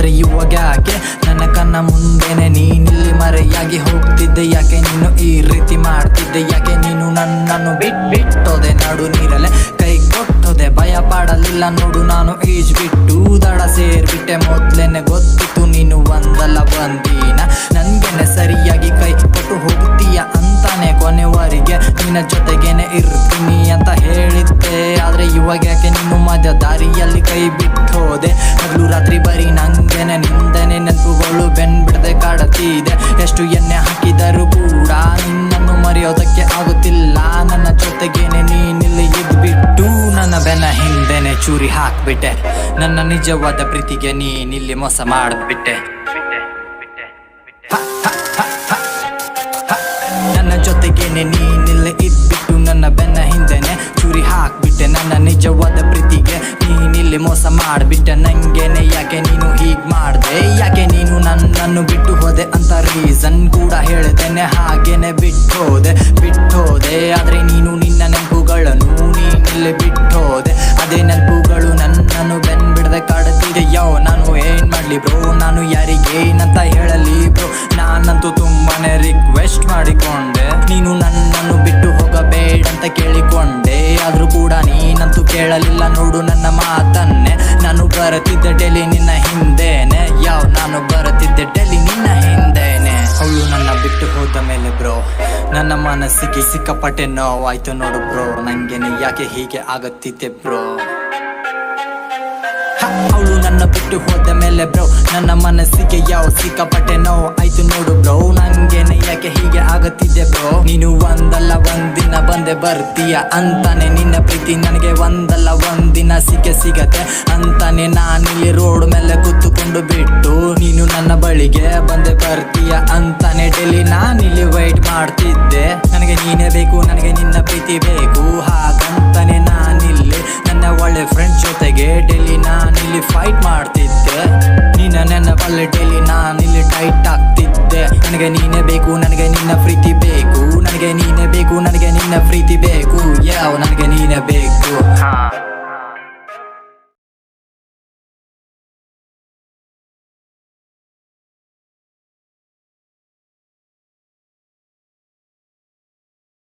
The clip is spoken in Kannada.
ಆದ್ರೆ ಇವಾಗ ಯಾಕೆ ನನ್ನ ಕಣ್ಣ ಮುಂದೆನೆ ನೀನಿಲ್ಲಿ ಮರೆಯಾಗಿ ಹೋಗ್ತಿದ್ದೆ ಯಾಕೆ ನೀನು ಈ ರೀತಿ ಮಾಡ್ತಿದ್ದೆ ಯಾಕೆ ನೀನು ನನ್ನನ್ನು ಬಿಟ್ಟೋದೆ ನಡು ನೀರಲ್ಲೇ ಕೈ ಕೊಟ್ಟೋದೆ ಭಯ ಪಡಲಿಲ್ಲ ನೋಡು ನಾನು ಈಜ್ ಬಿಟ್ಟು ದಡ ಸೇರ್ಬಿಟ್ಟೆ ಮೊದ್ಲೇನೆ ಗೊತ್ತಿತ್ತು ನೀನು ಒಂದಲ್ಲ ಒಂದಿನ ನನ್ಗೆನೆ ಸರಿಯಾಗಿ ಕೈ ಕೊಟ್ಟು ಹೋಗ್ತೀಯ ಅಂತಾನೆ ಕೊನೆವರೆಗೆ ನಿನ್ನ ಜೊತೆಗೇನೆ ಇರ್ತೀನಿ ಅಂತ ಹೇಳಿದ್ದೆ ಆದ್ರೆ ಇವಾಗ ಯಾಕೆ ನೀನು ಮಧ್ಯ ದಾರಿಯಲ್ಲಿ ಕೈ ಬಿಟ್ಟೋದೆ ಹಗಲು ರಾತ್ರಿ ಬರೀ ನಂಗೆನೆ ನಿಂದನೆ ನೆನಪುಗಳು ಬೆನ್ಬಿಡದೆ ಕಾಡುತ್ತಿದೆ ಎಷ್ಟು ಎಣ್ಣೆ ಹಾಕಿದರೂ ಕೂಡ ನಿನ್ನನ್ನು ಮರೆಯೋದಕ್ಕೆ ಆಗುತ್ತಿಲ್ಲ ನನ್ನ ಜೊತೆಗೇನೆ ನೀನಿಲ್ಲಿ ಇದ್ಬಿಟ್ಟು ನನ್ನ ಬೆನ್ನ ಹಿಂದೆನೆ ಚೂರಿ ಹಾಕ್ಬಿಟ್ಟೆ ನನ್ನ ನಿಜವಾದ ಪ್ರೀತಿಗೆ ನೀನಿಲ್ಲಿ ಮೋಸ ಮಾಡಿಬಿಟ್ಟೆ ನನ್ನ ಜೊತೆಗೇನೆ ನೀನಿಲ್ಲಿ ಇದ್ಬಿಟ್ಟು ನನ್ನ ಬೆನ್ನ ಹಿಂದೆನೆ ಚೂರಿ ಹಾಕ್ಬಿಟ್ಟೆ ನನ್ನ ನಿಜವಾದ ಪ್ರೀತಿಗೆ ನೀನಿಲ್ಲಿ ಮೋಸ ಮಾಡಿಬಿಟ್ಟೆ ನಂಗೇನೆ ಯಾಕೆ ನೀನು ಹೀಗ್ ಮಾಡ್ದೆ ಯಾಕೆ ನೀನು ನನ್ನನ್ನು ಬಿಟ್ಟು ಹೋದೆ ಅಂತ ರೀಸನ್ ಕೂಡ ಹೇಳ್ತೇನೆ ಹಾಗೇನೆ ಬಿಟ್ಟೋದೆ ಆದ್ರೆ ನೀನು ನಿನ್ನ ನೆನಪುಗಳನ್ನು ನೀನಿಲ್ಲಿ ಬಿಟ್ಟೋದೆ ಅದೇ ನೆನಪುಗಳು ನನ್ನನ್ನು ಬೆನ್ಬಿಡದೆ ಕಾಡುತ್ತಿದೆ ನಾನು ಏನ್ ಮಾಡ್ಲಿ ಬ್ರೋ ನಾನು ಯಾರಿಗೇನಂತ ಹೇಳಲಿ ಬ್ರೋ ನಾನಂತೂ ತುಂಬಾನೇ ರಿಕ್ವೆಸ್ಟ್ ಮಾಡಿಕೊಂಡೆ ನೀನು ನನ್ನನ್ನು ಬಿಟ್ಟು ಹೋಗಬೇಡಂತ ಕೇಳಿಕೊಂಡೆ ಆದ್ರೂ ಕೂಡ ನೀನಂತೂ ಕೇಳಲಿಲ್ಲ ನೋಡು ನನ್ನ ಮಾತನ್ನೇ ನಾನು ಬರುತ್ತಿದ್ದೆ ಡೈಲಿ ನಿನ್ನ ಹಿಂದೆನೆ ನಾನು ಬರುತ್ತಿದ್ದೆ ಡೈಲಿ ನಿನ್ನ ಹಿಂದೆನೆ ಅವಳು ನನ್ನ ಬಿಟ್ಟು ಹೋದ ಮೇಲೆ ಬ್ರೋ ನನ್ನ ಮನಸ್ಸಿಗೆ ಸಿಕ್ಕಾಪಟ್ಟೆ ನೋವಾಯ್ತು ನೋಡು ಬ್ರೋ ನಂಗೆನೆ ಯಾಕೆ ಹೀಗೆ ಆಗುತ್ತಿದ್ದೆ ಬ್ರೋ ಅವಳು ನನ್ನ ಬಿಟ್ಟು ಹೋದ ಮೇಲೆ ಬ್ರೋ ನನ್ನ ಮನಸ್ಸಿಗೆ ಸಿಕ್ಕಾಪಟ್ಟೆ ನೋವು ಆಯ್ತು ನೋಡು ಬ್ರೋ ನಂಗೇನೆ ಯಾಕೆ ಹೀಗೆ ಆಗುತ್ತಿದೆ ಬ್ರೋ ನೀನು ಒಂದಲ್ಲ ಒಂದಿನ ಬಂದೆ ಬರ್ತೀಯ ಅಂತಾನೆ ನಿನ್ನ ಪ್ರೀತಿ ನನಗೆ ಒಂದಲ್ಲ ಒಂದಿನ ಸಿಗತ್ತೆ ಅಂತಾನೆ ನಾನಿಲ್ಲಿ ರೋಡ್ ಮೇಲೆ ಕೂತ್ಕೊಂಡು ಬಿಟ್ಟು ನೀನು ನನ್ನ ಬಳಿಗೆ ಬಂದೆ ಬರ್ತೀಯ ಅಂತಾನೆ ಡೈಲಿ ನಾನಿಲ್ಲಿ ವೈಟ್ ಮಾಡ್ತಿದ್ದೆ ನನಗೆ ನೀನೇ ಬೇಕು ನನಗೆ ನಿನ್ನ ಪ್ರೀತಿ ಬೇಕು ಹಾಗಂತಾನೆ ನಾನಿಲ್ಲಿ ನನ್ನ ಒಳ್ಳೆ ಫ್ರೆಂಡ್ಸ್ ಜೊತೆಗೆ ಡೈಲಿ ನಾನಿಲ್ಲಿ ಫೈಟ್ ಮಾಡ್ತಿದ್ದೆ ನಿನ್ನ ಬಲ್ಲೆ ಡೈಲಿ ನಾನಿಲ್ಲಿ ಟೈಟ್ ಆಗ್ತಿದ್ದೆ ನನಗೆ ನೀನೇ ಬೇಕು ನನಗೆ ನಿನ್ನ ಪ್ರೀತಿ ಬೇಕು ನನಗೆ ನೀನೇ ಬೇಕು ನನಗೆ ನಿನ್ನ ಪ್ರೀತಿ ಬೇಕು ನನಗೆ ನೀನೇ ಬೇಕು